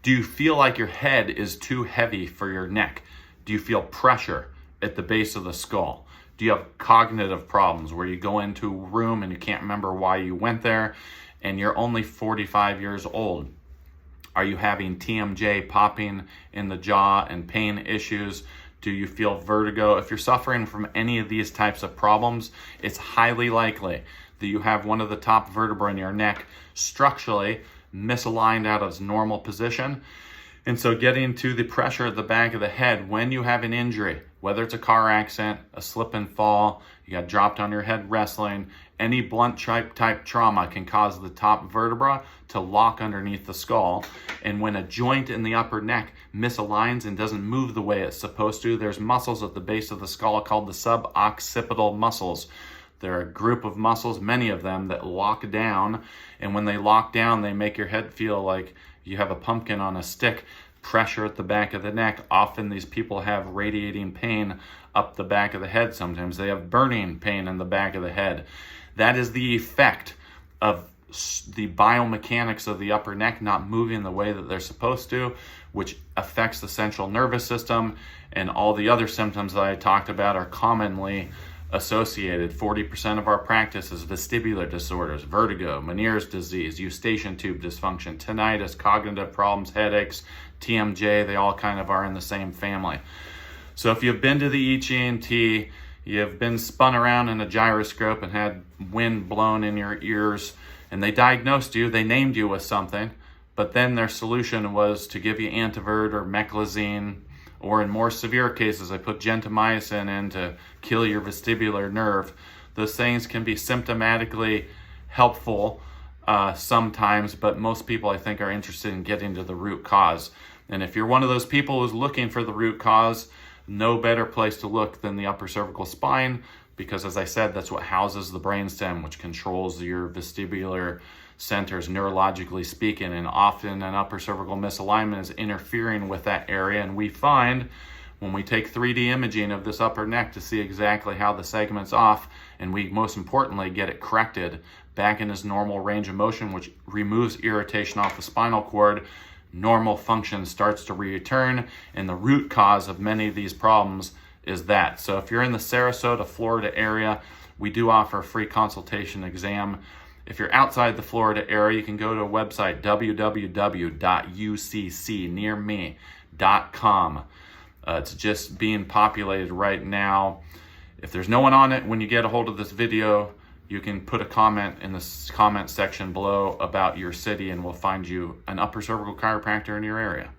Do you feel like your head is too heavy for your neck? Do you feel pressure at the base of the skull? Do you have cognitive problems where you go into a room and you can't remember why you went there and you're only 45 years old? Are you having TMJ, popping in the jaw, and pain issues? Do you feel vertigo? If you're suffering from any of these types of problems, it's highly likely that you have one of the top vertebrae in your neck structurally misaligned out of its normal position. And so getting to the pressure at the back of the head when you have an injury, whether it's a car accident, a slip and fall, you got dropped on your head wrestling, any blunt type trauma can cause the top vertebra to lock underneath the skull. And when a joint in the upper neck misaligns and doesn't move the way it's supposed to, there's muscles at the base of the skull called the suboccipital muscles. They're a group of muscles, many of them, that lock down. And when they lock down, they make your head feel like you have a pumpkin on a stick. Pressure at the back of the neck. Often these people have radiating pain up the back of the head. Sometimes they have burning pain in the back of the head. That is the effect of the biomechanics of the upper neck not moving the way that they're supposed to, which affects the central nervous system. And all the other symptoms that I talked about are commonly associated. 40% of our practice is vestibular disorders, vertigo, Meniere's disease, eustachian tube dysfunction, tinnitus, cognitive problems, headaches, TMJ. They all kind of are in the same family. So if you've been to the ENT, you've been spun around in a gyroscope and had wind blown in your ears, and they diagnosed you, they named you with something, but then their solution was to give you Antivert or Meclizine, or in more severe cases, I put gentamicin in to kill your vestibular nerve. Those things can be symptomatically helpful sometimes, but most people, I think, are interested in getting to the root cause. And if you're one of those people who's looking for the root cause, no better place to look than the upper cervical spine, because as I said, that's what houses the brainstem, which controls your vestibular centers, neurologically speaking, and often an upper cervical misalignment is interfering with that area. And we find when we take 3D imaging of this upper neck to see exactly how the segment's off, and we most importantly get it corrected back in its normal range of motion, which removes irritation off the spinal cord, normal function starts to return. And the root cause of many of these problems is that. So if you're in the Sarasota, Florida area, we do offer a free consultation exam. If you're outside the Florida area, you can go to a website, www.uccnearme.com. It's just being populated right now. If there's no one on it, when you get a hold of this video, you can put a comment in the comment section below about your city, and we'll find you an upper cervical chiropractor in your area.